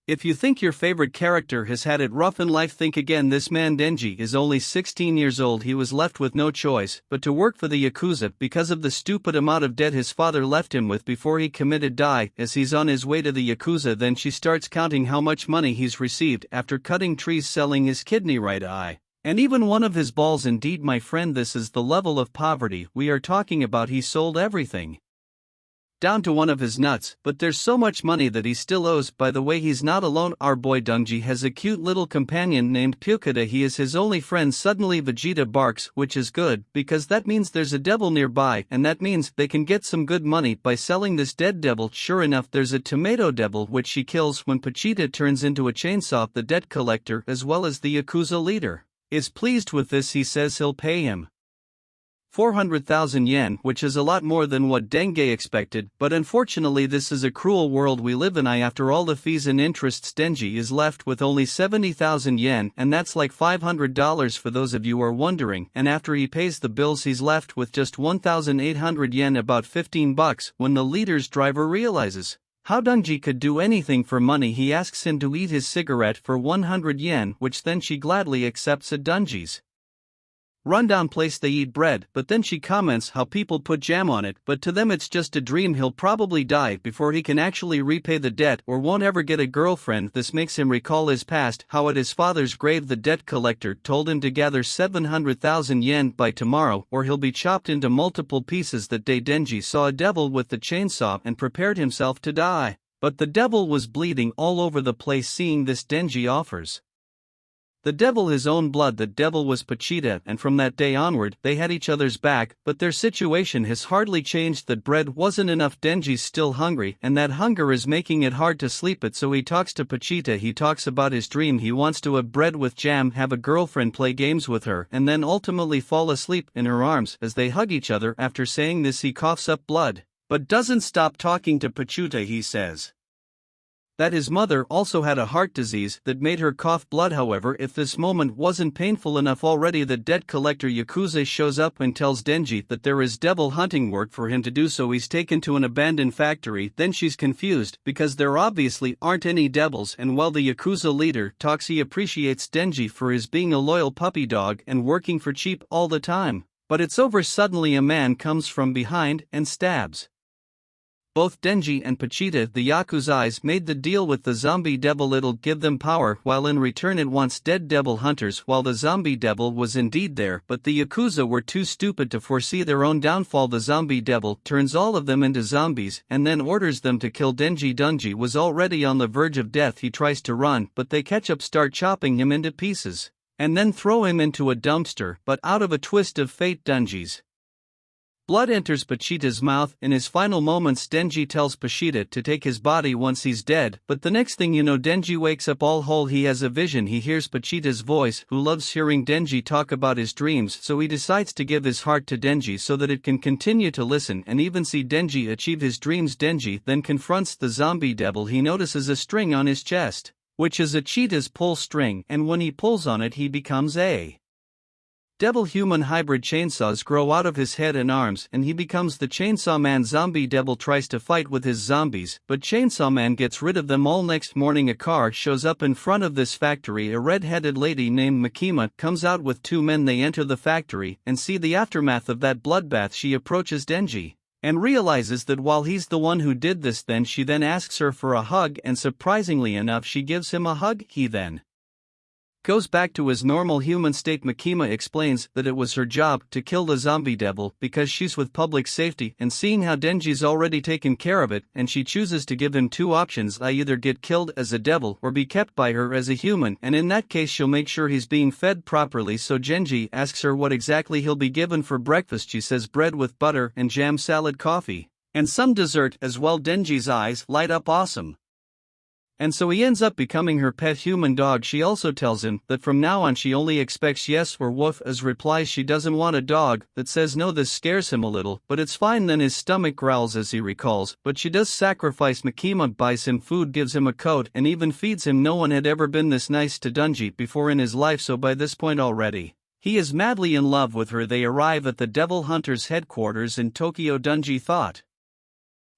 If you think your favorite character has had it rough in life, think again. This man Denji is only 16 years old. He was left with no choice but to work for the Yakuza because of the stupid amount of debt his father left him with before he committed die. As he's on his way to the Yakuza, then she starts counting how much money he's received after cutting trees, selling his kidney, right eye, and even one of his balls. Indeed, my friend, this is the level of poverty we are talking about. He sold everything down to one of his nuts, but there's so much money that he still owes. By the way, he's not alone. Our boy Denji has a cute little companion named Pyukada. He is his only friend. Suddenly Vegeta barks, which is good, because that means there's a devil nearby, and that means they can get some good money by selling this dead devil. Sure enough, there's a tomato devil which she kills when Vegeta turns into a chainsaw. The debt collector, as well as the Yakuza leader, is pleased with this. He says he'll pay him 400,000 yen, which is a lot more than what Denge expected, but unfortunately this is a cruel world we live in. After all the fees and interests, Denji is left with only 70,000 yen, and that's like $500 for those of you who are wondering, and after he pays the bills he's left with just 1,800 yen, about 15 bucks. When the leader's driver realizes how Denji could do anything for money, he asks him to eat his cigarette for 100 yen, which then she gladly accepts. At Denji's rundown place they eat bread, but then she comments how people put jam on it, but to them it's just a dream. He'll probably die before he can actually repay the debt or won't ever get a girlfriend. This makes him recall his past, how at his father's grave the debt collector told him to gather 700,000 yen by tomorrow or he'll be chopped into multiple pieces. That day Denji saw a devil with the chainsaw and prepared himself to die, but the devil was bleeding all over the place. Seeing this, Denji offers the devil his own blood. The devil was Vegeta, and from that day onward they had each other's back, but their situation has hardly changed. That bread wasn't enough. Denji's still hungry, and that hunger is making it hard to sleep. So he talks to Vegeta. He talks about his dream. He wants to have bread with jam, have a girlfriend, play games with her, and then ultimately fall asleep in her arms. As they hug each other, after saying this he coughs up blood, but doesn't stop talking to Vegeta. He says that his mother also had a heart disease that made her cough blood. However, if this moment wasn't painful enough already, the debt collector Yakuza shows up and tells Denji that there is devil hunting work for him to do, so he's taken to an abandoned factory. Then she's confused because there obviously aren't any devils, and while the Yakuza leader talks, he appreciates Denji for his being a loyal puppy dog and working for cheap all the time. But it's over. Suddenly a man comes from behind and stabs both Denji and Vegeta. The Yakuza's made the deal with the zombie devil, it'll give them power, while in return it wants dead devil hunters. While the zombie devil was indeed there, but the Yakuza were too stupid to foresee their own downfall. The zombie devil turns all of them into zombies and then orders them to kill Denji. Denji was already on the verge of death. He tries to run, but they catch up, start chopping him into pieces, and then throw him into a dumpster. But out of a twist of fate, Denji's blood enters Vegeta's mouth. In his final moments, Denji tells Vegeta to take his body once he's dead, but the next thing you know, Denji wakes up all whole. He has a vision. He hears Vegeta's voice, who loves hearing Denji talk about his dreams, so he decides to give his heart to Denji so that it can continue to listen and even see Denji achieve his dreams. Denji then confronts the zombie devil. He notices a string on his chest, which is a cheetah's pull string, and when he pulls on it he becomes a devil-human hybrid. Chainsaws grow out of his head and arms, and he becomes the Chainsaw Man. Zombie devil tries to fight with his zombies, but Chainsaw Man gets rid of them all. Next morning a car shows up in front of this factory. A red-headed lady named Makima comes out with two men. They enter the factory and see the aftermath of that bloodbath. She approaches Denji and realizes that while he's the one who did this, then she asks her for a hug, and surprisingly enough she gives him a hug. He then goes back to his normal human state. Makima explains that it was her job to kill the zombie devil because she's with public safety, and seeing how Denji's already taken care of it, and she chooses to give him two options: I either get killed as a devil or be kept by her as a human, and in that case she'll make sure he's being fed properly. So Denji asks her what exactly he'll be given for breakfast. She says bread with butter and jam, salad, coffee, and some dessert as well. Denji's eyes light up. Awesome. And so he ends up becoming her pet human dog. She also tells him that from now on she only expects yes or woof as replies. She doesn't want a dog that says no. This scares him a little, but it's fine. Then his stomach growls as he recalls, but she does sacrifice. Makima buys him food, gives him a coat, and even feeds him. No one had ever been this nice to Denji before in his life, so by this point already he is madly in love with her. They arrive at the Devil Hunters headquarters in Tokyo. Denji thought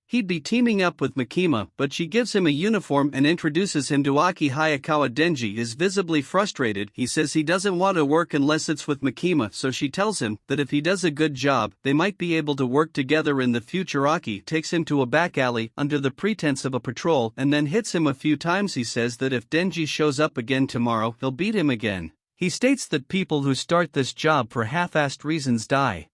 He'd be teaming up with Makima, but she gives him a uniform and introduces him to Aki. Hayakawa. Denji is visibly frustrated. He says he doesn't want to work unless it's with Makima, so she tells him that if he does a good job, they might be able to work together in the future. Aki takes him to a back alley under the pretense of a patrol and then hits him a few times. He says that if Denji shows up again tomorrow, he'll beat him again. He states that people who start this job for half-assed reasons die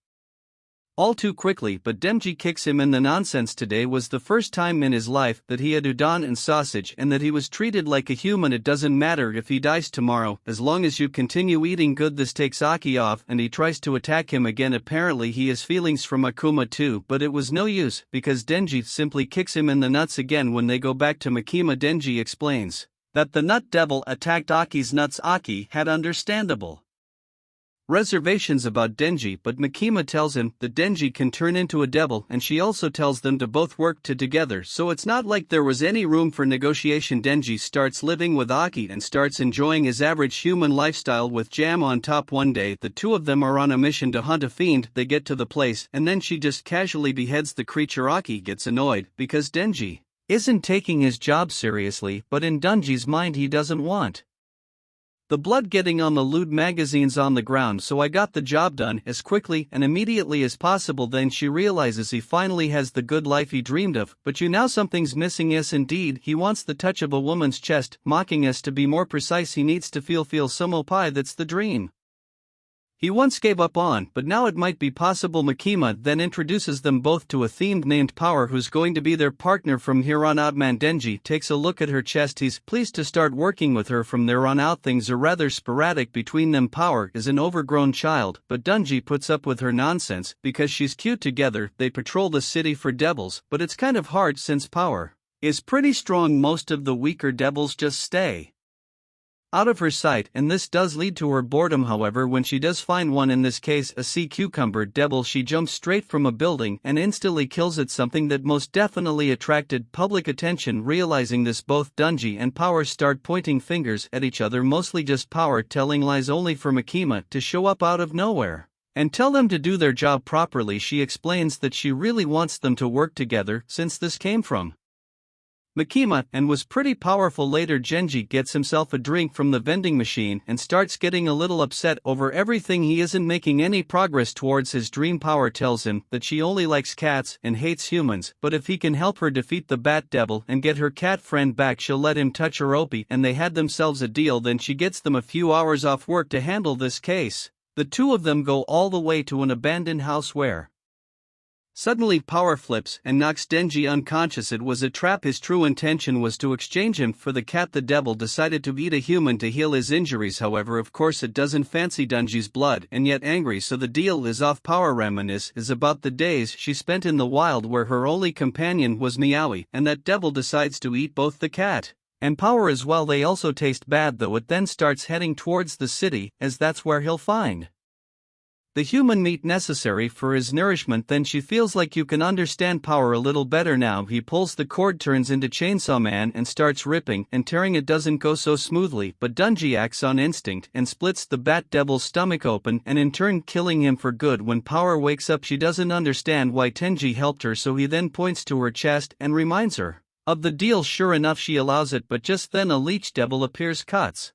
all too quickly, but Denji kicks him in the nonsense. Today was the first time in his life that he had udon and sausage and that he was treated like a human. It doesn't matter if he dies tomorrow, as long as you continue eating good. This takes Aki off and he tries to attack him again. Apparently he has feelings for Akuma too, but it was no use because Denji simply kicks him in the nuts again. When they go back to Makima, Denji explains that the nut devil attacked Aki's nuts. Aki had understandable reservations about Denji, but Makima tells him that Denji can turn into a devil, and she also tells them to both work together, so it's not like there was any room for negotiation. Denji starts living with Aki and starts enjoying his average human lifestyle with jam on top. One day the two of them are on a mission to hunt a fiend. They get to the place and then she just casually beheads the creature. Aki gets annoyed because Denji isn't taking his job seriously, but in Denji's mind he doesn't want the blood getting on the lewd magazines on the ground, so I got the job done as quickly and immediately as possible. Then she realizes he finally has the good life he dreamed of, but now something's missing. Yes indeed, he wants the touch of a woman's chest, mocking us. To be more precise, he needs to feel some opai. That's the dream he once gave up on, but now it might be possible. Makima then introduces them both to a themed named Power, who's going to be their partner from here on out. Denji takes a look at her chest. He's pleased to start working with her from there on out. Things are rather sporadic between them. Power is an overgrown child, but Denji puts up with her nonsense because she's cute. Together, they patrol the city for devils, but it's kind of hard since Power is pretty strong. Most of the weaker devils just stay out of her sight, and this does lead to her boredom. However, when she does find one, in this case a sea cucumber devil, she jumps straight from a building and instantly kills it, something that most definitely attracted public attention. Realizing this, both Denji and Power start pointing fingers at each other, mostly just Power telling lies, only for Makima to show up out of nowhere and tell them to do their job properly. She explains that she really wants them to work together since this came from Makima and was pretty powerful. Later, Denji gets himself a drink from the vending machine and starts getting a little upset over everything. He isn't making any progress towards his dream. Power tells him that she only likes cats and hates humans, but if he can help her defeat the Bat Devil and get her cat friend back, she'll let him touch her Opie, and they had themselves a deal. Then she gets them a few hours off work to handle this case. The two of them go all the way to an abandoned house where suddenly Power flips and knocks Denji unconscious. It was a trap. His true intention was to exchange him for the cat. The devil decided to eat a human to heal his injuries. However, of course it doesn't fancy Denji's blood and yet angry, so the deal is off. Power reminisces about the days she spent in the wild where her only companion was Meowie, and that devil decides to eat both the cat and Power as well. They also taste bad though. It then starts heading towards the city, as that's where he'll find the human meat necessary for his nourishment. Then she feels like you can understand Power a little better now. He pulls the cord, turns into Chainsaw Man and starts ripping and tearing. It doesn't go so smoothly, but Denji acts on instinct and splits the Bat Devil's stomach open and in turn killing him for good. When Power wakes up, she doesn't understand why Denji helped her, so he then points to her chest and reminds her of the deal. Sure enough, she allows it, but just then a leech devil appears, cuts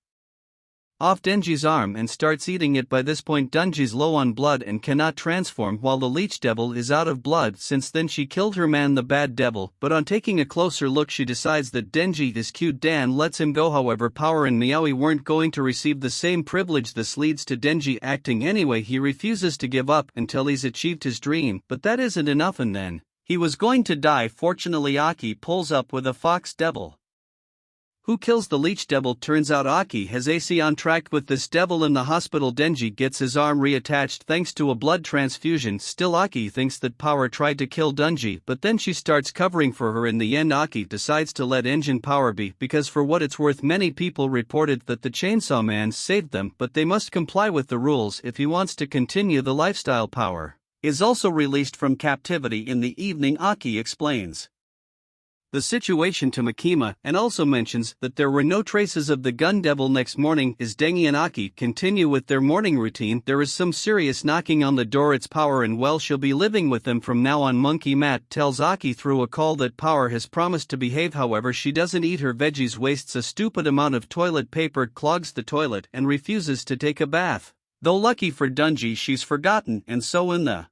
off Denji's arm and starts eating it. By this point Denji's low on blood and cannot transform, while the leech devil is out of blood. Since then she killed her man, the Bad Devil, but on taking a closer look she decides that Denji is cute. Dan lets him go. However, Power and Meowie weren't going to receive the same privilege. This leads to Denji acting anyway. He refuses to give up until he's achieved his dream, but that isn't enough, and then he was going to die. Fortunately, Aki pulls up with a fox devil who kills the leech devil. Turns out Aki has AC on track with this devil in the hospital. Denji gets his arm reattached thanks to a blood transfusion. Still, Aki thinks that Power tried to kill Denji, but then she starts covering for her. In the end, Aki decides to let Engine Power be, because for what it's worth many people reported that the Chainsaw Man saved them, but they must comply with the rules if he wants to continue the lifestyle. Power is also released from captivity in the evening, Aki explains. the situation to Makima and also mentions that there were no traces of the gun devil. Next morning, as Dengi and Aki continue with their morning routine, there is some serious knocking on the door. It's Power, and well, she'll be living with them from now on. Monkey Matt tells Aki through a call that Power has promised to behave, however she doesn't eat her veggies, wastes a stupid amount of toilet paper, clogs the toilet, and refuses to take a bath. Though lucky for Dungy, she's forgotten, and so in the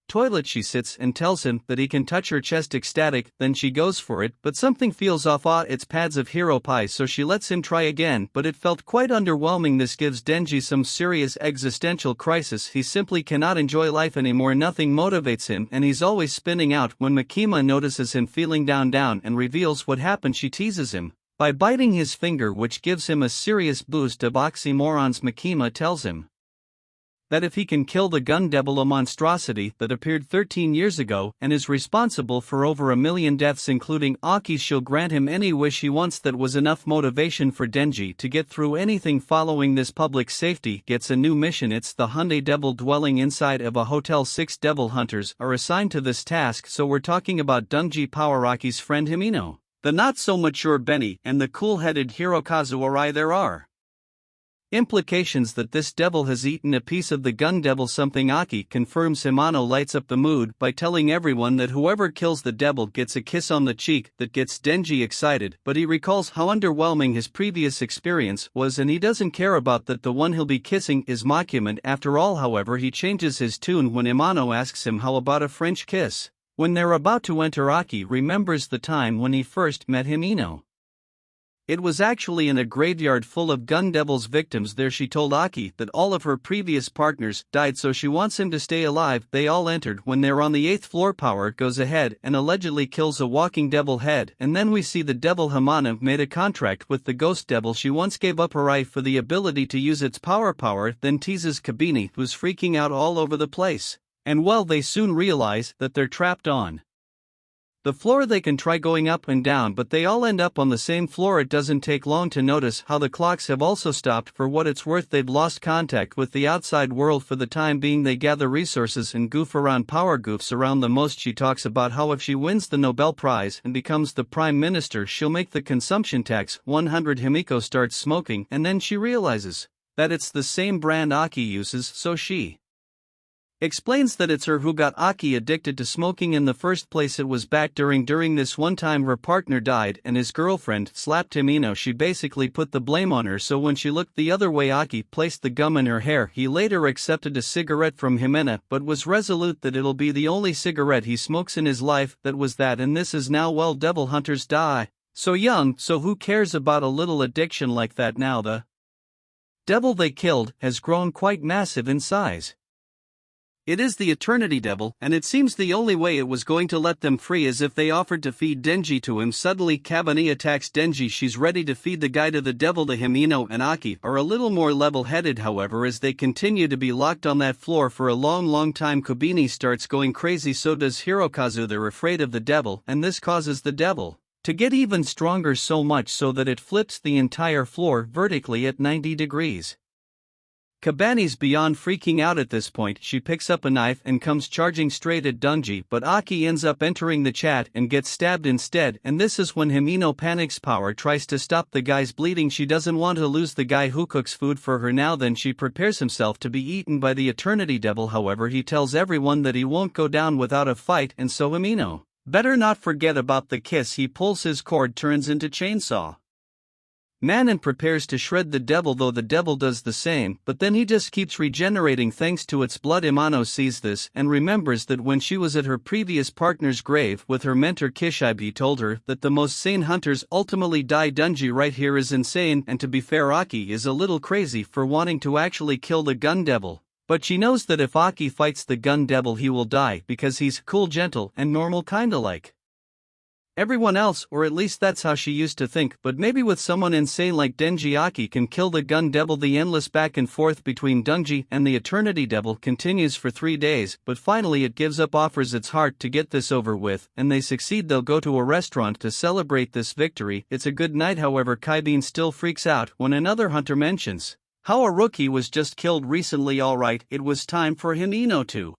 toilet she sits and tells him that he can touch her chest. Ecstatic, then she goes for it, but something feels off. It's pads of hero pie, so she lets him try again, but it felt quite underwhelming. This gives Denji some serious existential crisis. He simply cannot enjoy life anymore, nothing motivates him, and he's always spinning out. When Makima notices him feeling down and reveals what happened, she teases him by biting his finger, which gives him a serious boost of oxymorons. Makima tells him that if he can kill the gun devil, a monstrosity that appeared 13 years ago and is responsible for over 1 million deaths including Aki's, she'll grant him any wish he wants. That was enough motivation for Denji to get through anything. Following this, Public Safety gets a new mission. It's the Hyundai Devil dwelling inside of a hotel. 6 devil hunters are assigned to this task, so we're talking about Dungy, Power, Aki's friend Himino, the not-so-mature Benny, and the cool-headed Hirokazu Arai. There are implications that this devil has eaten a piece of the gun devil, something Aki confirms. Himano lights up the mood by telling everyone that whoever kills the devil gets a kiss on the cheek. That gets Denji excited, but he recalls how underwhelming his previous experience was and he doesn't care about that. The one he'll be kissing is Makuman after all. However, he changes his tune when Himano asks him how about a French kiss. When they're about to enter, Aki remembers the time when he first met Himino. It was actually in a graveyard full of gun devil's victims. There she told Aki that all of her previous partners died, so she wants him to stay alive. They all entered. When they're on the 8th floor, Power goes ahead and allegedly kills a walking devil head, and then we see the devil Hamana made a contract with the ghost devil. She once gave up her eye for the ability to use its power, then teases Kabini, who's freaking out all over the place. And well, they soon realize that they're trapped on the floor. They can try going up and down, but they all end up on the same floor. It doesn't take long to notice how the clocks have also stopped. For what it's worth, they've lost contact with the outside world for the time being. They gather resources and goof around. Power goofs around the most. She talks about how if she wins the Nobel Prize and becomes the Prime Minister, she'll make the consumption tax 100. Himiko starts smoking, and then she realizes that it's the same brand Aki uses, so she explains that it's her who got Aki addicted to smoking in the first place. It was back during this one time her partner died and his girlfriend slapped Himino. She basically put the blame on her, so when she looked the other way, Aki placed the gum in her hair. He later accepted a cigarette from Himena, but was resolute that it'll be the only cigarette he smokes in his life. That was that, and this is now. Well, devil hunters die so young, so who cares about a little addiction like that now? The devil they killed has grown quite massive in size. It is the Eternity Devil, and it seems the only way it was going to let them free is if they offered to feed Denji to him. Suddenly Kabani attacks Denji. She's ready to feed the guy to the devil. To Himino and Aki are a little more level-headed, however, as they continue to be locked on that floor for a long time. Kabini starts going crazy, so does Hirokazu. They're afraid of the devil, and this causes the devil to get even stronger, so much so that it flips the entire floor vertically at 90 degrees. Kabani's beyond freaking out at this point. She picks up a knife and comes charging straight at Dunji, but Aki ends up entering the chat and gets stabbed instead, and this is when Himino panics. Power tries to stop the guy's bleeding. She doesn't want to lose the guy who cooks food for her now. Then she prepares himself to be eaten by the Eternity Devil. However, he tells everyone that he won't go down without a fight, and so Himino better not forget about the kiss. He pulls his cord, turns into Chainsaw Man, and prepares to shred the devil, though the devil does the same, but then he just keeps regenerating thanks to its blood. Imano sees this and remembers that when she was at her previous partner's grave with her mentor Kishibe, he told her that the most sane hunters ultimately die. Dunji right here is insane, and to be fair, Aki is a little crazy for wanting to actually kill the gun devil, but she knows that if Aki fights the gun devil he will die because he's cool, gentle, and normal, kinda like everyone else, or at least that's how she used to think. But maybe with someone insane like Denji, Aki can kill the gun devil. The endless back and forth between Dunji and the Eternity Devil continues for 3 days, but finally it gives up, offers its heart to get this over with, and they succeed. They'll go to a restaurant to celebrate this victory. It's a good night. However, Kaibin still freaks out when another hunter mentions how a rookie was just killed recently. Alright, it was time for Himino to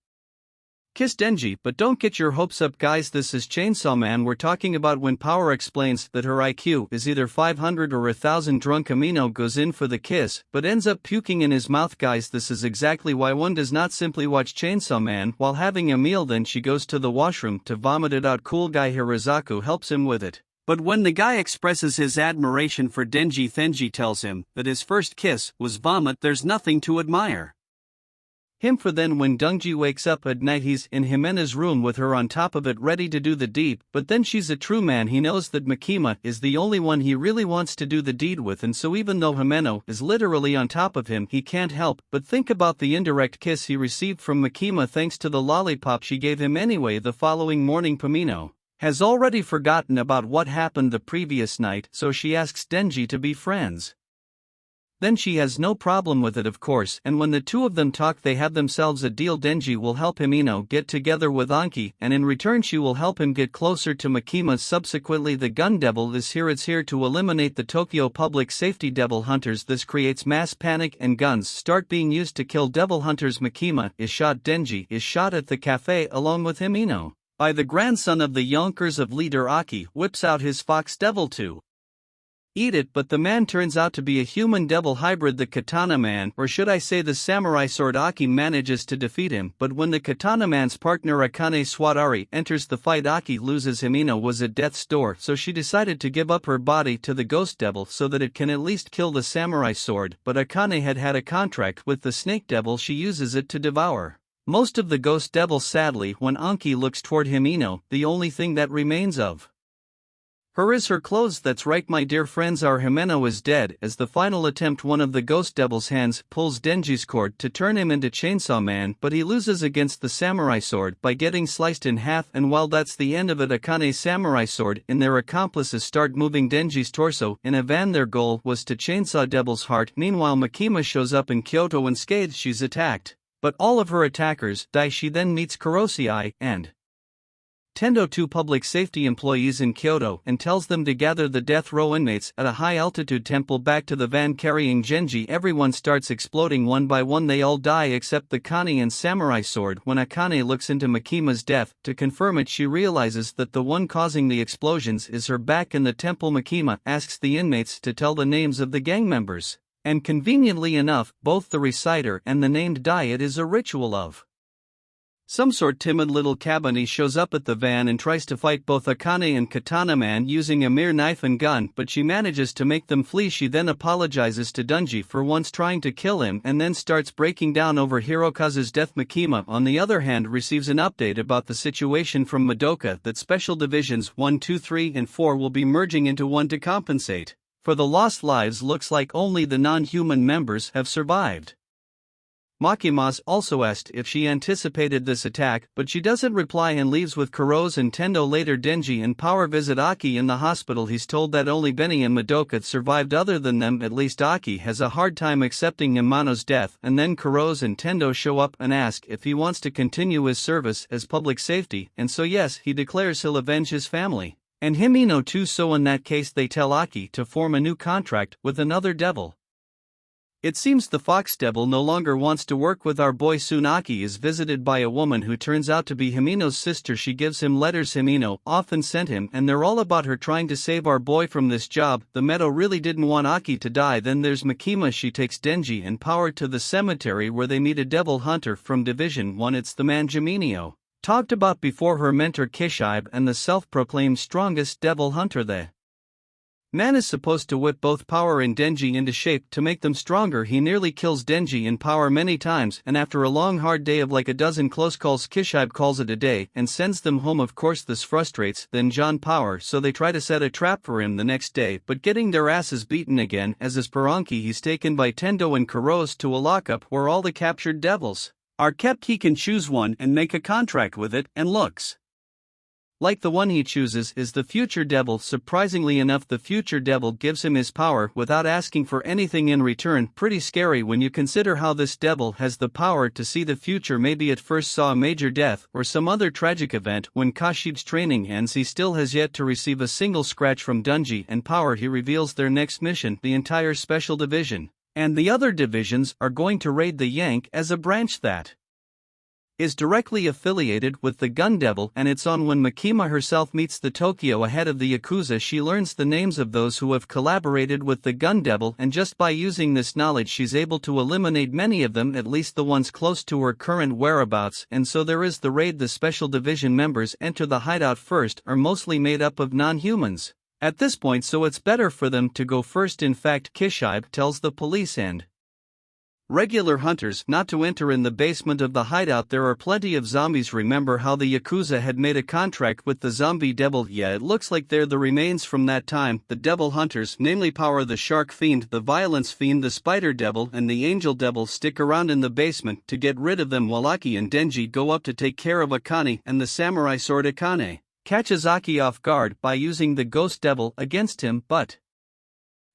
Kiss Denji, but don't get your hopes up, guys. This is Chainsaw Man. We're talking about when Power explains that her IQ is either 500 or 1000. Drunk Amino goes in for the kiss, but ends up puking in his mouth. Guys, this is exactly why one does not simply watch Chainsaw Man while having a meal. Then she goes to the washroom to vomit it out. Cool guy Hirasaku helps him with it. But when the guy expresses his admiration for Denji, Thenji tells him that his first kiss was vomit. There's nothing to admire him for. Then when Denji wakes up at night, he's in Himena's room with her on top of it, ready to do the deed. But then she's a true man. He knows that Makima is the only one he really wants to do the deed with, and so even though Himeno is literally on top of him, he can't help but think about the indirect kiss he received from Makima thanks to the lollipop she gave him anyway. The following morning, Pamino has already forgotten about what happened the previous night, so she asks Denji to be friends. Then she has no problem with it, of course, and when the two of them talk, they have themselves a deal. Denji will help Himeno get together with Anki, and in return she will help him get closer to Makima. Subsequently, the Gun Devil is here. It's here to eliminate the Tokyo Public Safety Devil Hunters. This creates mass panic and guns start being used to kill devil hunters. Makima is shot. Denji is shot at the cafe along with Himeno by the grandson of the Yonkers of leader Aki. Whips out his fox devil to eat it, but the man turns out to be a human devil hybrid, the Katana Man, or should I say the samurai sword. Aki manages to defeat him, but when the Katana Man's partner Akane Swadari enters the fight, Aki loses. Himeno was at death's door, so she decided to give up her body to the ghost devil so that it can at least kill the samurai sword, but Akane had a contract with the snake devil. She uses it to devour most of the ghost devil. Sadly, when Anki looks toward Himeno, the only thing that remains of her is her clothes. That's right, my dear friends, our Himeno is dead. As the final attempt, one of the ghost devil's hands pulls Denji's cord to turn him into Chainsaw Man, but he loses against the samurai sword by getting sliced in half, and while that's the end of it, Akane's samurai sword and their accomplices start moving Denji's torso in a van. Their goal was to chainsaw Devil's heart. Meanwhile, Makima shows up in Kyoto unscathed. She's attacked, but all of her attackers die. She then meets Kurosei and Tendo, two public safety employees in Kyoto, and tells them to gather the death row inmates at a high-altitude temple. Back to the van carrying Genji, everyone starts exploding one by one. They all die except the Kani and samurai sword. When Akane looks into Makima's death to confirm it, she realizes that the one causing the explosions is her. Back in the temple, Makima asks the inmates to tell the names of the gang members, and conveniently enough, both the reciter and the named die. It is a ritual of some sort. Timid little Kabane shows up at the van and tries to fight both Akane and Katana Man using a mere knife and gun, but she manages to make them flee. She then apologizes to Denji for once trying to kill him and then starts breaking down over Hirokazu's death. Makima, on the other hand, receives an update about the situation from Madoka that Special Divisions 1, 2, 3, and 4 will be merging into one to compensate for the lost lives. Looks like only the non-human members have survived. Makima's also asked if she anticipated this attack, but she doesn't reply and leaves with Kurose and Tendo. Later, Denji and Power visit Aki in the hospital. He's told that only Benny and Madoka survived. Other than them, at least Aki has a hard time accepting Imano's death, and then Kurose and Tendo show up and ask if he wants to continue his service as public safety, and so yes, he declares he'll avenge his family and Himeno too. So in that case, they tell Aki to form a new contract with another devil. It seems the Fox Devil no longer wants to work with our boy. Soon Aki is visited by a woman who turns out to be Himeno's sister. She gives him letters Himeno often sent him, and they're all about her trying to save our boy from this job. The Meadow really didn't want Aki to die. Then there's Makima. She takes Denji and Power to the cemetery where they meet a devil hunter from Division 1. It's the man Jaminio talked about before, her mentor Kishibe, and the self-proclaimed strongest devil hunter. The man is supposed to whip both Power and Denji into shape to make them stronger. He nearly kills Denji and Power many times, and after a long hard day of like a dozen close calls, Kishibe calls it a day and sends them home. Of course this frustrates then John Power, so they try to set a trap for him the next day, but getting their asses beaten again. As is Peranki, he's taken by Tendo and Kurose to a lockup where all the captured devils are kept. He can choose one and make a contract with it, and looks like the one he chooses is the future devil. Surprisingly enough, the future devil gives him his power without asking for anything in return. Pretty scary when you consider how this devil has the power to see the future. Maybe it first saw a major death or some other tragic event. When Kashibe's training ends, he still has yet to receive a single scratch from Denji and Power. He reveals their next mission. The entire Special Division and the other divisions are going to raid the Yank as a branch that is directly affiliated with the Gun Devil, and it's on when Makima herself meets the Tokyo head of the Yakuza she learns the names of those who have collaborated with the Gun Devil, and just by using this knowledge she's able to eliminate many of them, at least the ones close to her current whereabouts. And so there is the raid. The Special Division members enter the hideout first, are mostly made up of non-humans at this point, so it's better for them to go first. In fact, Kishibe tells the police and regular hunters not to enter in the basement of the hideout. There are plenty of zombies. Remember how the Yakuza had made a contract with the zombie devil? Yeah, it looks like they're the remains from that time. The devil hunters, namely Power the Shark Fiend, the Violence Fiend, the Spider Devil, and the Angel Devil, stick around in the basement to get rid of them while Aki and Denji go up to take care of Akane, and the samurai sword Akane catches Aki off guard by using the Ghost Devil against him, but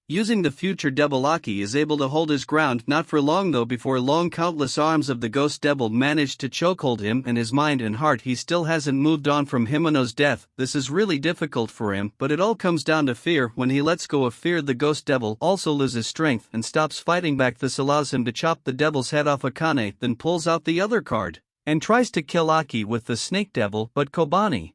using the future devil, Aki is able to hold his ground. Not for long though, before long countless arms of the Ghost Devil manage to chokehold him in his mind and heart. He still hasn't moved on from Himeno's death. This is really difficult for him, but it all comes down to fear. When he lets go of fear, the Ghost Devil also loses strength and stops fighting back. This allows him to chop the devil's head off Akane, then pulls out the other card and tries to kill Aki with the Snake Devil, but Kobani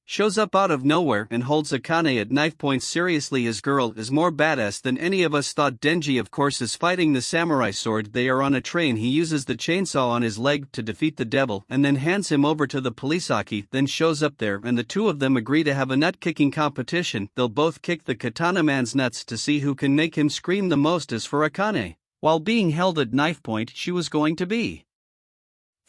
shows up out of nowhere and holds Akane at knife point. Seriously, his girl is more badass than any of us thought. Denji, of course, is fighting the samurai sword. They are on a train. He uses the chainsaw on his leg to defeat the devil and then hands him over to the police. Aki then shows up there and the two of them agree to have a nut-kicking competition. They'll both kick the Katana Man's nuts to see who can make him scream the most. As for Akane, while being held at knife point, she was going to be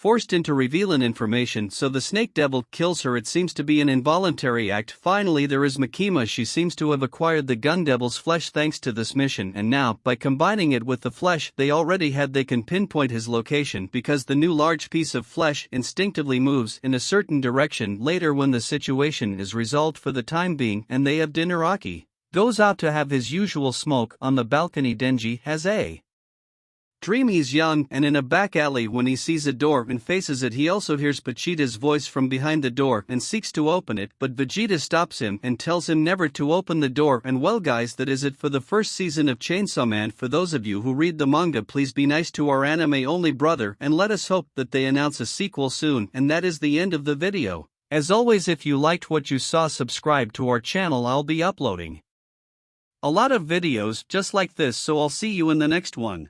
forced into revealing information, so the Snake Devil kills her. It seems to be an involuntary act. Finally, there is Makima. She seems to have acquired the Gun Devil's flesh thanks to this mission, and now, by combining it with the flesh they already had, they can pinpoint his location because the new large piece of flesh instinctively moves in a certain direction. Later, when the situation is resolved for the time being and they have dinner, Aki goes out to have his usual smoke on the balcony. Denji has a dream he's young and in a back alley when he sees a door and faces it. He also hears Vegeta's voice from behind the door and seeks to open it, but Vegeta stops him and tells him never to open the door. And well guys, that is it for the first season of Chainsaw Man. For those of you who read the manga, please be nice to our anime only brother and let us hope that they announce a sequel soon. And that is the end of the video. As always, if you liked what you saw, subscribe to our channel. I'll be uploading a lot of videos just like this, so I'll see you in the next one.